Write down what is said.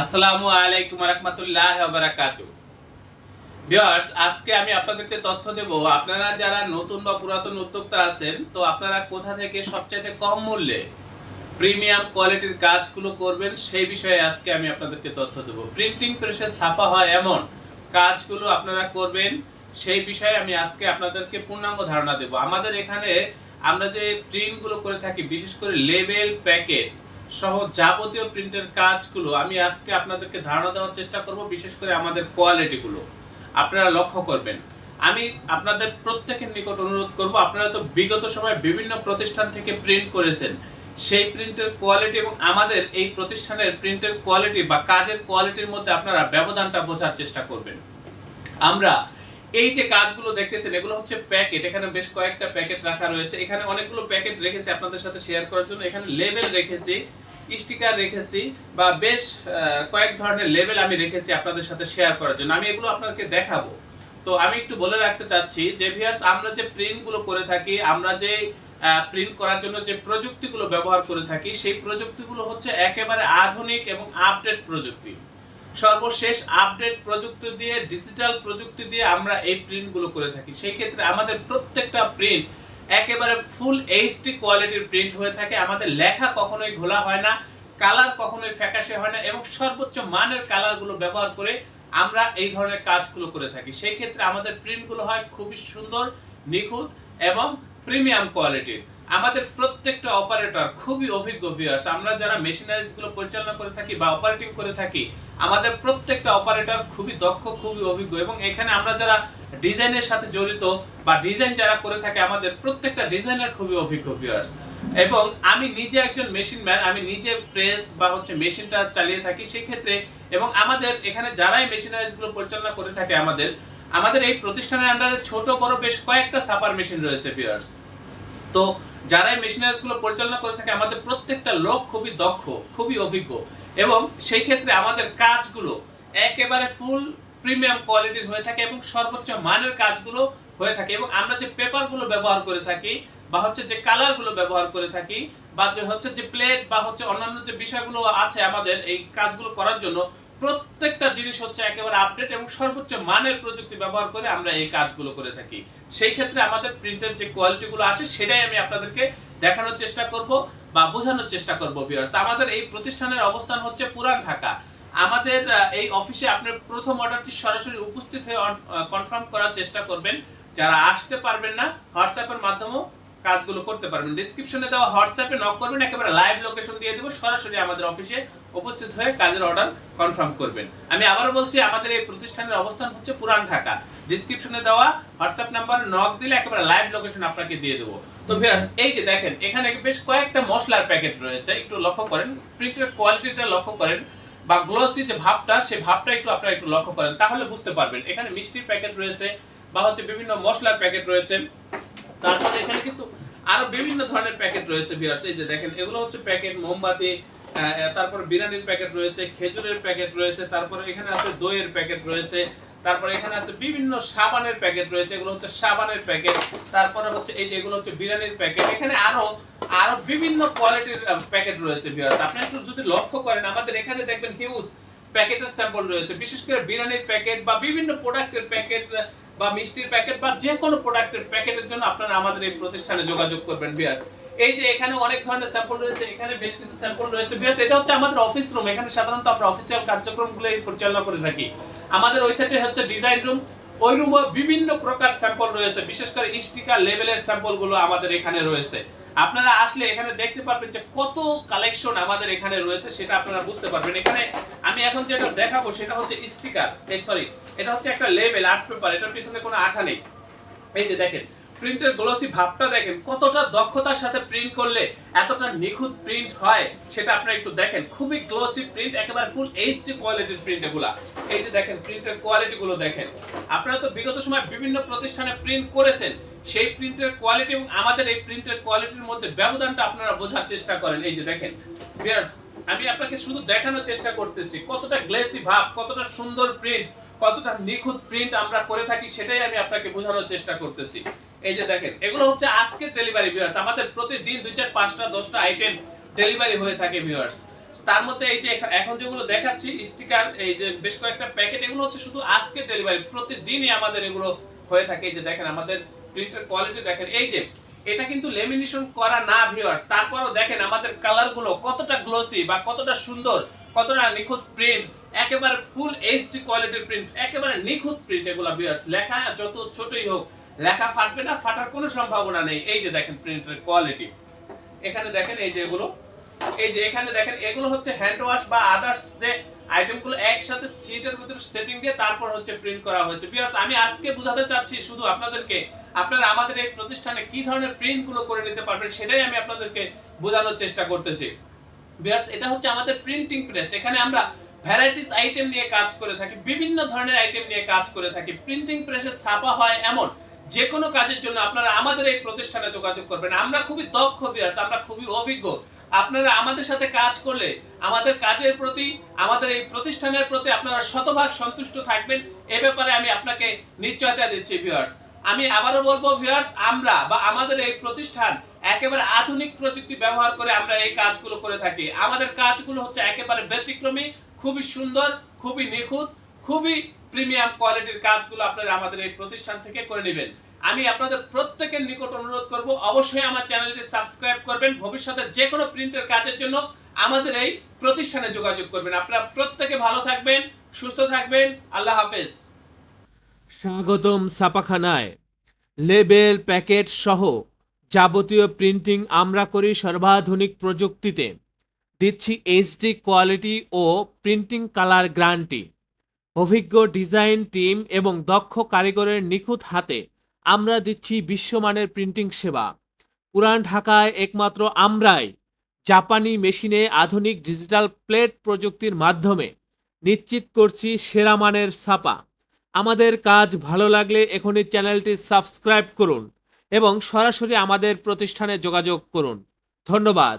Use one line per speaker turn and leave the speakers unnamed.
আসসালামু আলাইকুম ওয়া রাহমাতুল্লাহি ওয়া বারাকাতুহু। ভিউয়ার্স, আজকে আমি আপনাদেরকে তথ্য দেব আপনারা যারা নতুন বা পুরাতন উদ্যোক্তা আছেন, তো আপনারা কোথা থেকে সবচাইতে কম মূল্যে প্রিমিয়াম কোয়ালিটির কাজগুলো করবেন সেই বিষয়ে আজকে আমি আপনাদেরকে তথ্য দেব। প্রিন্টিং প্রেসে ছাপা হয় এমন কাজগুলো আপনারা করবেন সেই বিষয়ে আমি আজকে আপনাদেরকে পূর্ণাঙ্গ ধারণা দেব। আমাদের এখানে আমরা যে প্রিন্টগুলো করে থাকি, বিশেষ করে লেবেল, প্যাকেট সহ যাবতীয় প্রিন্টের কাজগুলো আমি আজকে আপনাদেরকে ধারণা দেওয়ার চেষ্টা করব। বিশেষ করে আমাদের কোয়ালিটিগুলো আপনারা লক্ষ্য করবেন। আমি আপনাদের প্রত্যেকের নিকট অনুরোধ করব, আপনারা তো বিগত সময়ে বিভিন্ন প্রতিষ্ঠান থেকে প্রিন্ট করেছেন, সেই প্রিন্টের কোয়ালিটি এবং আমাদের এই প্রতিষ্ঠানের প্রিন্টের কোয়ালিটি বা কাজের কোয়ালিটির মধ্যে আপনারা ব্যবধানটা বোঝার চেষ্টা করবেন। আমরা এই যে কাজগুলো দেখতেছেন, এগুলো হচ্ছে প্যাকেট। এখানে বেশ কয়েকটা প্যাকেট রাখা রয়েছে। এখানে অনেকগুলো প্যাকেট রেখেছি আপনাদের সাথে শেয়ার করার জন্য। এখানে লেবেল রেখেছি, স্টিকার রেখেছি, বা বেশ কয়েক ধরনের লেবেল আমি রেখেছি আপনাদের সাথে শেয়ার করার জন্য। আমি এগুলো আপনাদেরকে দেখাবো। তো আমি একটু বলে রাখতে চাচ্ছি যে ভিউয়ার্স, আমরা যে প্রিন্টগুলো করে থাকি, আমরা যে প্রিন্ট করার জন্য যে প্রযুক্তিগুলো ব্যবহার করে থাকি, সেই প্রযুক্তিগুলো হচ্ছে একেবারে আধুনিক এবং আপডেট প্রযুক্তি। সর্বশেষ আপডেট প্রযুক্তি দিয়ে, ডিজিটাল প্রযুক্তি দিয়ে আমরা এই প্রিন্টগুলো করে থাকি। সেই ক্ষেত্রে আমাদের প্রত্যেকটা প্রিন্ট একেবারে ফুল এইচডি কোয়ালিটির প্রিন্ট হয়ে থাকে। আমাদের লেখা কখনোই ঘোলা হয় না, কালার কখনোই ফ্যাকাশে হয় না, এবং সর্বোচ্চ মানের কালারগুলো ব্যবহার করে আমরা এই ধরনের কাজগুলো করে থাকি। সেই ক্ষেত্রে আমাদের প্রিন্টগুলো হয় খুবই সুন্দর, নিখুঁত এবং প্রিমিয়াম কোয়ালিটির। আমাদের প্রত্যেকটা অপারেটর খুবই অভিজ্ঞ। ভিউয়ার্স, আমরা যারা মেশিনারিজগুলো পরিচালনা করে থাকি বা অপারেটিং করে থাকি, আমাদের প্রত্যেকটা অপারেটর খুবই দক্ষ, খুবই অভিজ্ঞ, এবং এখানে আমরা যারা ডিজাইনের সাথে জড়িত বা ডিজাইন যারা করে থাকে, আমাদের প্রত্যেকটা ডিজাইনার খুবই অভিজ্ঞ। ভিউয়ার্স, এবং আমি নিজে একজন মেশিন ম্যান, আমি নিজে প্রেস বা মেশিনটা চালিয়ে থাকি। সেই ক্ষেত্রে এবং আমাদের এখানে যারাই মেশিনারিজগুলো পরিচালনা করে থাকে, আমাদের এই প্রতিষ্ঠানের আন্ডারে ছোট বড় বেশ কয়েকটা ছাপার মেশিন রয়েছে। ভিউয়ার্স, তো যারা এই মেশিনারিজগুলো পরিচালনা করে থাকে, আমাদের প্রত্যেকটা লোক খুবই দক্ষ, খুবই অভিজ্ঞ, এবং সেই ক্ষেত্রে আমাদের কাজগুলো একেবারে ফুল প্রিমিয়াম কোয়ালিটির হয়ে থাকে এবং সর্বোচ্চ মানের কাজগুলো হয়ে থাকে। এবং আমরা যে পেপারগুলো ব্যবহার করে থাকি বা যে কালারগুলো ব্যবহার করে থাকি, বা যে প্লেট বা অন্যান্য যে বিষয়গুলো আছে আমাদের এই কাজগুলো করার জন্য, প্রত্যেকটা জিনিস হচ্ছে একেবারে আপডেট এবং সর্বোচ্চ মানের প্রযুক্তি ব্যবহার করে আমরা এই কাজগুলো করে থাকি। সেই ক্ষেত্রে আমাদের প্রিন্টের যে কোয়ালিটিগুলো আসে, সেটাই আমি আপনাদেরকে দেখানোর চেষ্টা করব বা বোঝানোর চেষ্টা করব। ভিউয়ার্স, আমাদের এই প্রতিষ্ঠানের অবস্থান হচ্ছে পুরান ঢাকা। আমাদের এই অফিসে আপনার প্রথম অর্ডারটি সরাসরি উপস্থিত হয়ে কনফার্ম করার চেষ্টা করবেন। যারা আসতে পারবেন না, হোয়াটসঅ্যাপের মাধ্যমেও কাজগুলো করতে পারবেন। ডেসক্রিপশনে দেওয়া হোয়াটসঅ্যাপে নক করবেন, একেবারে লাইভ লোকেশন দিয়ে দেব, সরাসরি আমাদের অফিসে উপস্থিত হয়ে কাজের অর্ডার কনফার্ম করবেন। আমি আবারও বলছি, আমাদের এই প্রতিষ্ঠানের অবস্থান হচ্ছে পুরান ঢাকা। ডেসক্রিপশনে দেওয়া হোয়াটসঅ্যাপ নাম্বারে নক দিলে একেবারে লাইভ লোকেশন আপনাকে দিয়ে দেব। তো ভিউয়ার্স, এই যে দেখেন, এখানে বেশ কয়েকটা মশলার প্যাকেট রয়েছে। একটু লক্ষ্য করেন, প্রিন্টের কোয়ালিটিটা লক্ষ্য করেন, বা গ্লসি যে ভাবটা, সেই ভাবটা আপনারা একটু লক্ষ্য করেন, তাহলে বুঝতে পারবেন। এখানে মিষ্টির প্যাকেট রয়েছে বা বিভিন্ন মশলার প্যাকেট রয়েছে। তারপরে এখানে কিন্তু আরো বিভিন্ন ধরনের প্যাকেট রয়েছে। ভিউয়ার্স, এই যে দেখেন, এগুলো হচ্ছে প্যাকেট, মোমবাতি, তারপরে বিরিয়ানির প্যাকেট রয়েছে, খেজুরের প্যাকেট রয়েছে, তারপরে এখানে আছে দইয়ের প্যাকেট রয়েছে, তারপরে এখানে আছে বিভিন্ন সাবানের প্যাকেট রয়েছে, এগুলো হচ্ছে সাবানের প্যাকেট, তারপরে এই যে এগুলো হচ্ছে বিরিয়ানির প্যাকেট। এখানে আরো বিভিন্ন কোয়ালিটির প্যাকেট রয়েছে। ভিউয়ার্স, আপনি একটু যদি লক্ষ্য করেন, আমাদের এখানে দেখবেন হিউজ প্যাকেটের স্যাম্পল রয়েছে। বিশেষ করে বিরিয়ানির প্যাকেট বা বিভিন্ন প্রোডাক্টের প্যাকেট বা মিষ্টির প্যাকেট বা যে কোনো প্রোডাক্টের প্যাকেটের জন্য আপনারা আমাদের এই প্রতিষ্ঠানে যোগাযোগ করবেন। ভিউয়ার্স, এই যে এখানে অনেক ধরনের স্যাম্পল রয়েছে, এখানে বেশ কিছু স্যাম্পল রয়েছে। ভিউয়ার্স, এটা হচ্ছে আমাদের অফিস রুম। এখানে সাধারণত আমরা অফিসিয়াল কার্যক্রমগুলো পরিচালনা করে থাকি। আমাদের ওই সাইডে হচ্ছে ডিজাইন রুম, ওই রুমে বিভিন্ন প্রকার স্যাম্পল রয়েছে। বিশেষ করে স্টিকার, লেবেলের স্যাম্পলগুলো আমাদের এখানে রয়েছে। আপনারা আসলে এখানে দেখতে পারবেন যে কত কালেকশন আমাদের এখানে রয়েছে, সেটা আপনারা বুঝতে পারবেন। এখানে আমি এখন যেটা দেখাবো সেটা হচ্ছে স্টিকার, এটা হচ্ছে একটা লেবেল, আর্ট পেপার, এটার পিছনে কোনো আঠা নেই। এই যে দেখেন, প্রিন্টের গ্লসি ভাবটা দেখেন, কতটা দক্ষতার সাথে প্রিন্ট করলে এতটা নিখুঁত প্রিন্ট হয়, সেটা আপনারা একটু দেখেন। খুবই গ্লসি প্রিন্ট, একেবারে ফুল এইচডি কোয়ালিটির প্রিন্ট এগুলা। এই যে দেখেন, প্রিন্টের কোয়ালিটি গুলো দেখেন। আপনারা তো বিগত সময় বিভিন্ন প্রতিষ্ঠানে প্রিন্ট করেছেন, সেই প্রিন্টের কোয়ালিটি এবং আমাদের এই প্রিন্টের কোয়ালিটির মধ্যে ব্যবধানটা আপনারা বোঝার চেষ্টা করেন। এই যে দেখেন ভিউয়ার্স, আমি আপনাকে শুধু দেখানোর চেষ্টা করতেছি কতটা গ্লেসি ভাব, কতটা সুন্দর প্রিন্ট, কতটা নিখুঁত প্রিন্ট আমরা করে থাকি, সেটাই আমি আপনাকে বোঝানোর চেষ্টা করতেছি। এই যে দেখেন, এগুলো হচ্ছে আজকের ডেলিভারি। ভিউয়ার্স, আমাদের প্রতিদিন 2, 4, 5টা 10টা আইটেম ডেলিভারি হয়ে থাকে। ভিউয়ার্স, তার মধ্যে এই যে এখন যেগুলো দেখাচ্ছি স্টিকার, এই যে বেশ কয়েকটা প্যাকেট, এগুলো হচ্ছে শুধু আজকে ডেলিভারি, প্রতিদিনই আমাদের এগুলো হয়ে থাকে। এই যে দেখেন আমাদের প্রিন্টের কোয়ালিটি দেখেন, এই যে এটা কিন্তু লেমিনেশন করা না ভিউয়ার্স, তারপরও দেখেন আমাদের কালারগুলো কতটা গ্লোসি বা কতটা সুন্দর, কতটা নিখুঁত প্রিন্ট, একেবারে ফুল এইচডি কোয়ালিটির প্রিন্ট, একেবারে নিখুঁত প্রিন্ট এগুলো ভিউয়ার্স। লেখা যত ছোটই হোক লেখা ফাটবে না, ফাটার কোনো সম্ভাবনা নেই। এই যে দেখেন প্রিন্টের কোয়ালিটি, এখানে দেখেন এই যে এগুলো, এই যে এখানে দেখেন এগুলো হচ্ছে হ্যান্ড ওয়াশ বা আদার্স যে আইটেমগুলো একসাথে শীটের ভিতরে সেটিং দিয়ে তারপর হচ্ছে প্রিন্ট করা হয়েছে। ভিউয়ার্স আমি আজকে বোঝাতে চাচ্ছি শুধু আপনাদেরকে, আপনারা আমাদের এই প্রতিষ্ঠানে কি ধরনের প্রিন্টগুলো করে নিতে পারবেন সেটাই আমি আপনাদেরকে বোঝানোর চেষ্টা করতেছি। ভিউয়ার্স এটা হচ্ছে আমাদের প্রিন্টিং প্রেস, এখানে আমরা ভ্যারাইটিস আইটেম নিয়ে কাজ করে থাকি, বিভিন্ন ধরনের আইটেম নিয়ে কাজ করে থাকি। প্রিন্টিং প্রেসে ছাপা হয় এমন যে কোনো কাজের জন্য আপনারা আমাদের এই প্রতিষ্ঠানে যোগাযোগ করবেন। আমরা খুবই দক্ষ ভিউয়ার্স, আমরা খুবই অভিজ্ঞ। আপনারা আমাদের সাথে কাজ করলে আমাদের কাজের প্রতি, আমাদের এই প্রতিষ্ঠানের প্রতি আপনারা শতভাগ সন্তুষ্ট থাকবেন, এ ব্যাপারে আমি আপনাকে নিশ্চয়তা দিচ্ছি ভিউয়ার্স। আমি আবারও বলবো ভিউয়ার্স, আমরা বা আমাদের এই প্রতিষ্ঠান একেবারে আধুনিক প্রযুক্তি ব্যবহার করে আমরা এই কাজগুলো করে থাকি। আমাদের কাজগুলো হচ্ছে একেবারে ব্যতিক্রমী, খুবই সুন্দর, খুবই নিখুঁত, খুবই প্রিমিয়াম কোয়ালিটির কাজগুলো আপনারা আমাদের এই প্রতিষ্ঠান থেকে করে নেবেন। আমি আপনাদের প্রত্যেকের নিকট অনুরোধ করব অবশ্যই আমার চ্যানেলটি সাবস্ক্রাইব করবেন। ভবিষ্যতে যে কোনো প্রিন্টের কাজের জন্য আমাদের এই প্রতিষ্ঠানে যোগাযোগ করবেন। আপনারা প্রত্যেকে ভালো থাকবেন, সুস্থ থাকবেন। আল্লাহ হাফেজ।
স্বাগতম ছাপাখানায়। লেবেল, প্যাকেট সহ যাবতীয় প্রিন্টিং আমরা করি সর্বাধুনিক প্রযুক্তিতে। দিচ্ছি এইচডি কোয়ালিটি ও প্রিন্টিং কালার গ্যারান্টি। অভিজ্ঞ ডিজাইন টিম এবং দক্ষ কারিগরের নিখুঁত হাতে আমরা দিচ্ছি বিশ্বমানের প্রিন্টিং সেবা। পুরান ঢাকায় একমাত্র আমরাই জাপানি মেশিনে আধুনিক ডিজিটাল প্লেট প্রযুক্তির মাধ্যমে নিশ্চিত করছি সেরা মানের ছাপা। আমাদের কাজ ভালো লাগলে এখনই চ্যানেলটি সাবস্ক্রাইব করুন এবং সরাসরি আমাদের প্রতিষ্ঠানে যোগাযোগ করুন। ধন্যবাদ।